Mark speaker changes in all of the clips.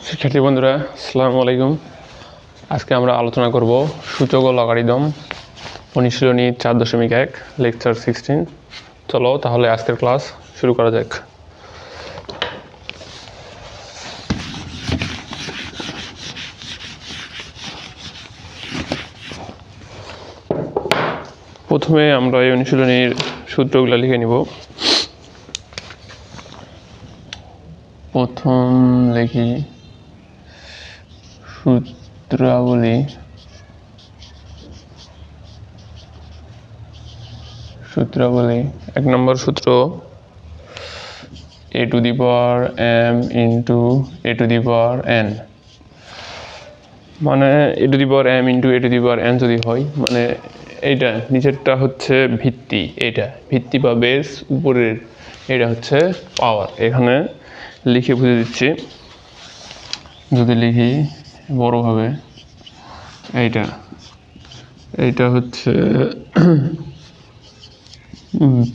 Speaker 1: শিক্ষার্থী বন্ধুরা, আসসালামু আলাইকুম। আজকে আমরা আলোচনা করব সূচক ও লগারিদম অনুশীলনী 4.1 লেকচার 16। চলো তাহলে আজকের ক্লাস শুরু করা যাক। প্রথমে আমরা এই অনুশীলনীর সূত্রগুলো লিখে নিব। প্রথম লিখি সূত্রাবলী। এক নম্বর সূত্র a to the power m into a to the power n, মানে a to the power m into a to the power n যদি হয়, মানে এইটা নিচেরটা হচ্ছে ভিত্তি, এটা ভিত্তি বা বেস, উপরের এটা হচ্ছে পাওয়ার। এখানে লিখে বুঝে দিচ্ছি। যদি লিখি বড়ভাবে, এইটা হচ্ছে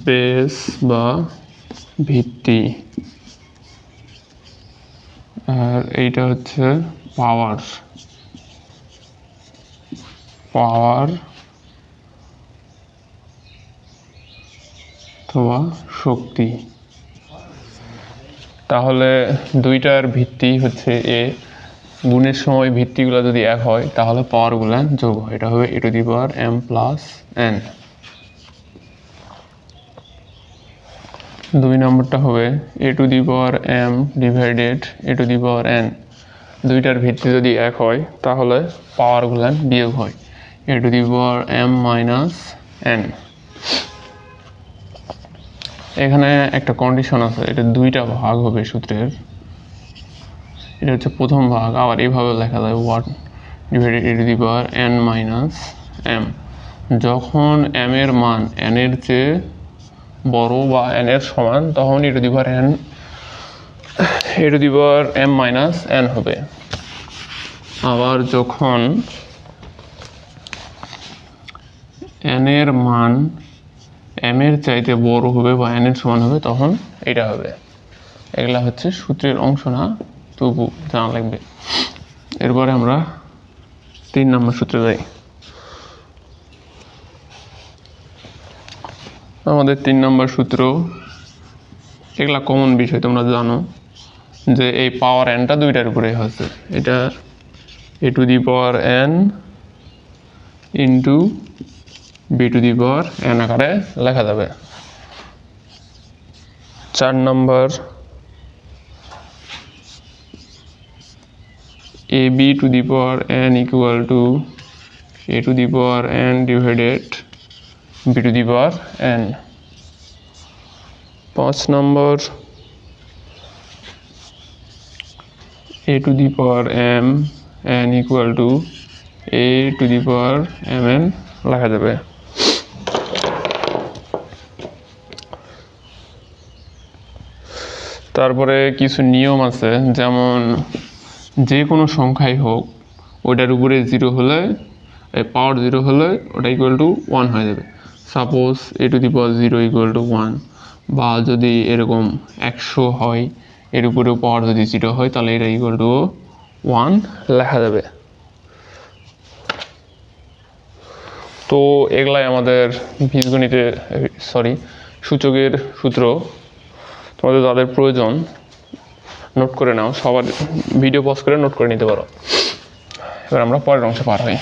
Speaker 1: বেস বা ভিত্তি, আর এইটা হচ্ছে পাওয়ার অথবা শক্তি। তাহলে দুইটার ভিত্তি হচ্ছে এ, গুণের সময় ভিত্তিগুলো যদি এক হয় তাহলে পাওয়ারগুলো যোগ হয়, এটা হবে a to the power m plus n। দুই নম্বরটা হবে a to the power m divided a to the power n। দুইটার ভিত্তি যদি এক হয় তাহলে পাওয়ারগুলো বিয়োগ হয়, a to the power m minus n। এখানে একটা কন্ডিশন আছে, এটা দুইটা ভাগ হবে সূত্রের। এটা হচ্ছে প্রথম ভাগ, আবার এইভাবে লেখা যায় 1 divided a to the power n minus m। যখন m এর মান n এর চেয়ে বড় বা n এর সমান তখন a to the power m minus n হবে। আবার যখন n এর মান m এর চাইতে বড় হবে বা n এর সমান হবে তখন এটা হবে। এগুলা হচ্ছে সূত্রের অংশ না, তবু জানা লাগবে। এরপরে আমরা 3 নম্বর সূত্রে যাই। আমাদের 3 নম্বর সূত্র, এগুলা কমন বিষয়, তোমরা জানো যে এই পাওয়ার এনটা দুইটার উপরে হচ্ছে, এটা a to the power n into b to the power n আকারে লেখা যাবে। 4 নম্বর ab to the power n equal to a to the power n divided b to the power n। 5 number a to the power m n equal to a to the power mn লেখা যাবে। তারপরে কিছু নিয়ম আছে, যেমন যে কোনো সংখ্যাই হোক ওটার উপরে 0 হলে, পাওয়ার 0 হলে ওটা ইকুয়াল টু 1 হয়ে যাবে। Suppose a to the power 0 equal to 1, বা যদি এরকম 100 হয়, এর উপরেও পাওয়ার যদি 0 হয় তাহলে এটা ইকুয়াল টু 1 লেখা যাবে। তো এগুলাই আমাদের বীজগণিতের সূচকের সূত্র। তোমাদের যাদের প্রয়োজন নোট করে নাও, সবার ভিডিও পজ করে নোট করে নিতে পারো। এবার আমরা পরের অংশে পার হই।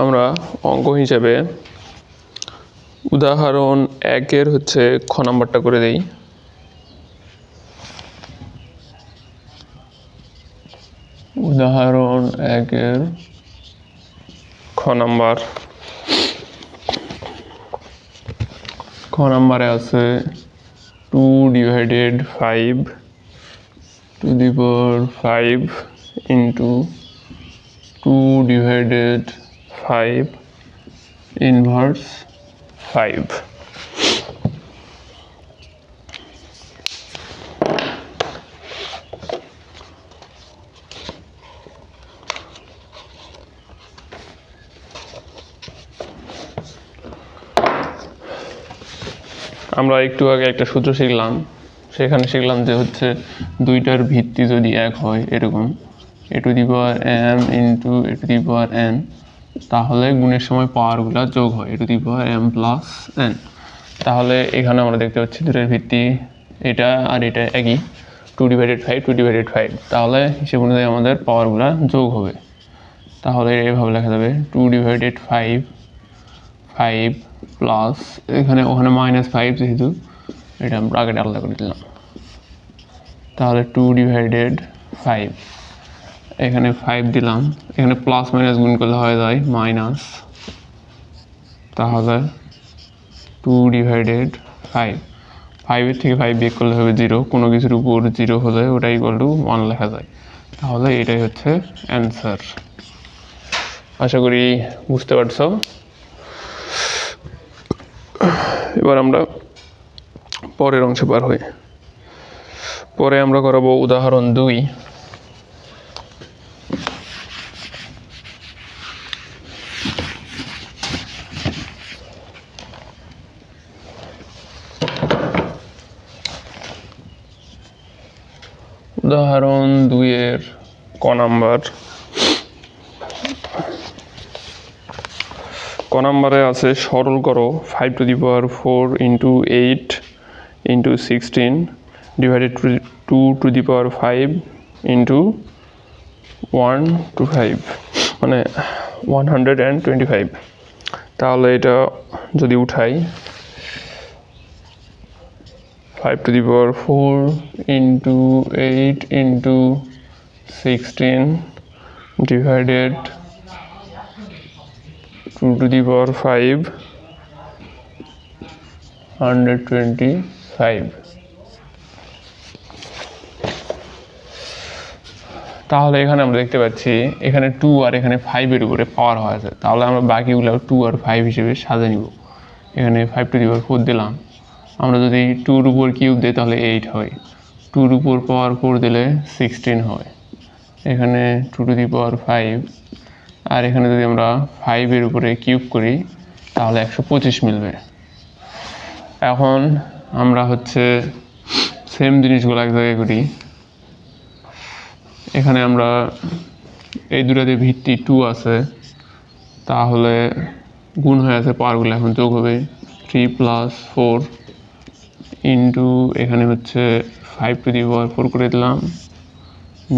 Speaker 1: আমরা অঙ্ক হিসেবে উদাহরণ 1-এর হচ্ছে খ নাম্বারটা করে দেই। উদাহরণ 1-এর খ নাম্বারে আছে 2 divided 5 to the power 5 into 2 divided 5 inverse 5। আমরা একটু আগে একটা সূত্র শিখলাম, সেখানে শিখলাম যে হচ্ছে দুইটার ভিত্তি যদি এক হয় এরকম a to the power m into a to the power n, তাহলে গুণের সময় পাওয়ারগুলো যোগ হয় a to the power m plus n। তাহলে এখানে আমরা দেখতে পাচ্ছি দুটোর ভিত্তি এটা আর এটা একই, 2/5 2/5, তাহলে হিসেব অনুযায়ী আমাদের পাওয়ারগুলো যোগ হবে। তাহলে এইভাবে লেখা যাবে 2/5 5 প্লাস ওখানে -5 যেহেতু এটা আমরা আগে আলাদা করে দিলাম, তাহলে 2/5 এখানে 5 দিলাম, এখানে প্লাস মাইনাস গুণ করলে হয়ে যায় মাইনাস, তাহলে 2/5 5-এর থেকে 5 বিয়োগ করলে হবে 0, কোনো কিছুর উপর 0 হলে ওটা ইকুয়াল টু 1 লেখা যায়। তাহলে এটাই হচ্ছে অ্যান্সার। আশা করি বুঝতে পারছো। এবার আমরা পরের অংশে পার হই। পরে আমরা করাবো উদাহরণ 2। উদাহরণ 2-এর ক নাম্বারে আছে সরল করো 5 to the power 4 into 8 into 16 divided 2 to the power 5 into 1 to 5, মানে 125। তাহলে এটা যদি উঠাই 5 to the power 4 into 8 into 16 divided 2 to the power 5 125। তাহলে এখানে আমরা দেখতে পাচ্ছি এখানে 2 আর এখানে 5-এর উপরে পাওয়ার হয়েছে, তাহলে আমরা বাকিগুলো 2 আর 5 হিসেবে সাজিয়ে নিব। এখানে 5 to the power 4 দিলাম, আমরা যদি 2-র উপর কিউব দিই তাহলে 8 হয়, 2-র উপর পাওয়ার 4 দিলে 16 হয়, এখানে 2 to the power 5, আর এখানে যদি আমরা 5-এর উপরে কিউব করি তাহলে 125 মিলবে। এখন আমরা হচ্ছে সেম জিনিসগুলো এক জায়গায় করি। এখানে আমরা এই দুটাতে ভিত্তি 2 আছে, তাহলে গুণ হয়ে আছে, পাওয়ারগুলো এখন যোগ হবে 3 + 4 ইন্টু এখানে হচ্ছে 5 to the power 4 করে দিলাম,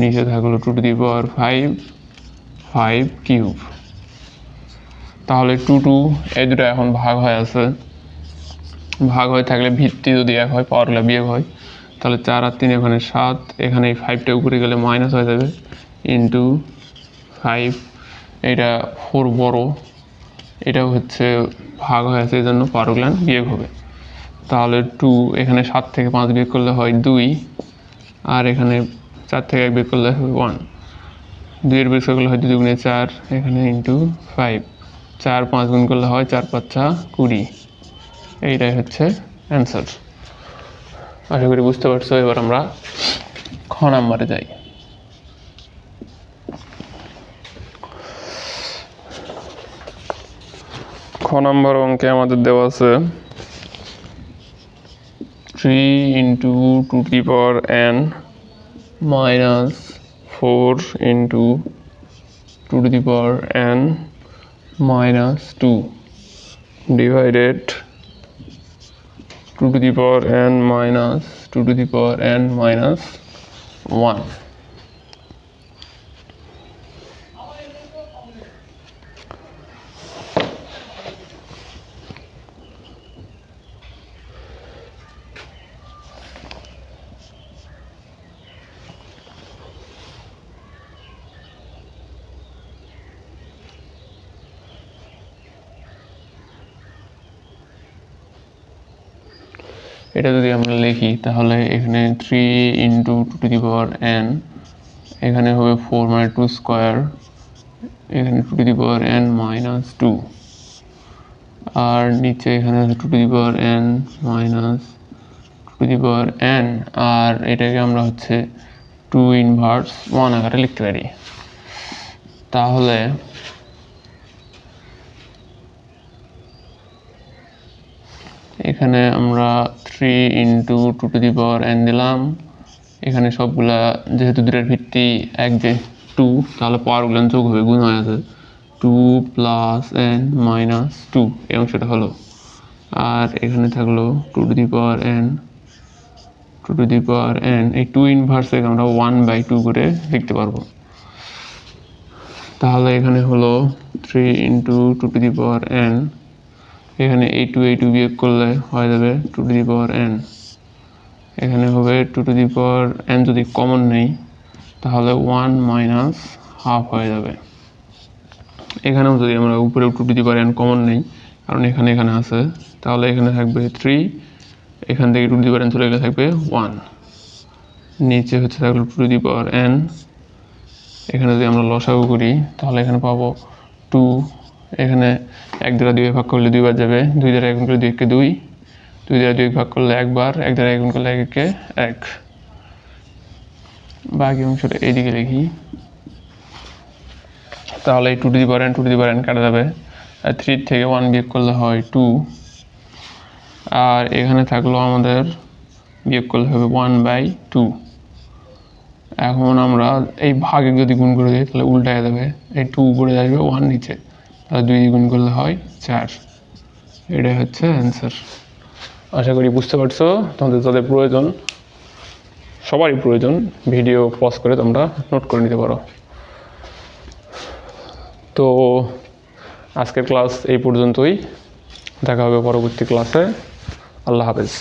Speaker 1: নিচে থাকলো 2 to the power 5 কিউব। তাহলে 2 এই দুটো এখন ভাগ হয়ে আছে, ভাগ হয়ে থাকলে ভিত্তি যদি এক হয় পাওয়ারগুলো বিয়োগ হয়, তাহলে 4 আর 3 এখানে 7, এখানে এই 5টা উপরে গেলে মাইনাস হয়ে যাবে ইন্টু 5, এটা 4 বড়, এটাও হচ্ছে ভাগ হয়ে আছে, এই জন্য পাওয়ারগুলো বিয়োগ হবে। তাহলে 2 এখানে 7 থেকে 5 বিয়োগ করলে হয় 2, আর এখানে 4 থেকে 1 বিয়োগ করলে হয় 1, 2-এর বিয়োগ করলে হয় 2 × 4, এখানে ইন্টু 5, 4 5 গুণ করলে হয় 4 5 20। এইটাই হচ্ছে অ্যান্সার। আশা করি বুঝতে পারছো। এবার আমরা খ নাম্বারে যাই। খ নাম্বার অঙ্কে আমাদের দেওয়া আছে 3 × 2 to the power n minus 4 into 2 to the power n minus 2 divided 2 to the power n minus 2 to the power n minus 1। এটা যদি আমরা লিখি তাহলে এখানে 3 × 2 to the power n, এখানে হবে 4 মানে 2 স্কয়ার, এখানে 2 to the power n minus 2, আর নিচে এখানে 2 to the power n minus 2 to the power n, আর এটাকে আমরা হচ্ছে 2 ইনভার্স 1 আকারে লিখতে পারি। তাহলে এখানে আমরা 3 ইন্টু 2n দিলাম। এখানে সবগুলা যেহেতু দুটার ভিত্তি এক যে 2, তাহলে পাওয়ারগুলো যোগ হবে, গুণ হয়ে আছে 2 + n - 2 এই অংশটা হলো। আর এখানে থাকলো 2n এই 2 ইনভার্সকে আমরা 1/2 করে লিখতে পারবো। তাহলে এখানে হলো 3 ইন্টু 2n, এখানে এই 2 বিয়োগ করলে হয়ে যাবে 2n। এখানে হবে 2n যদি কমন নেই তাহলে 1 - হাফ হয়ে যাবে। এখানেও যদি আমরা উপরে 2n কমন নেই, কারণ এখানে আছে, তাহলে এখানে থাকবে 3, এখান থেকে 2n চলে গেলে থাকবে 1, নিচে হচ্ছে থাকলো 2n। এখানে যদি আমরা লসাগু করি তাহলে এখানে পাবো 2, এখানে 1 দ্বারা 2 ভাগ করলে 2 বার যাবে, 2 দ্বারা গুণ করলে 2 কে 2, 2 দ্বারা 2 ভাগ করলে 1 বার, 1 দ্বারা গুণ করলে 1 কে 1। বাকি অংশটা এইদিকে লিখি, তাহলে এই 2n কাটা যাবে, আর 3 থেকে 1 বিয়োগ করলে হয় 2, আর এখানে থাকলো আমাদের বিয়োগ করলে হবে 1/2। এখন আমরা এই ভাগে যদি গুণ করে দিই তাহলে উল্টায় যাবে, এই 2 উপরে আসবে 1 নিচে, তাহলে 2 দিয়ে গুণ করলে হয় 4। এটাই হচ্ছে অ্যান্সার। আশা করি বুঝতে পারছো। তোমাদের যাদের প্রয়োজন, সবারই প্রয়োজন, ভিডিও পজ করে তোমরা নোট করে নিতে পারো। তো আজকের ক্লাস এই পর্যন্তই, দেখা হবে পরবর্তী ক্লাসে। আল্লাহ হাফেজ।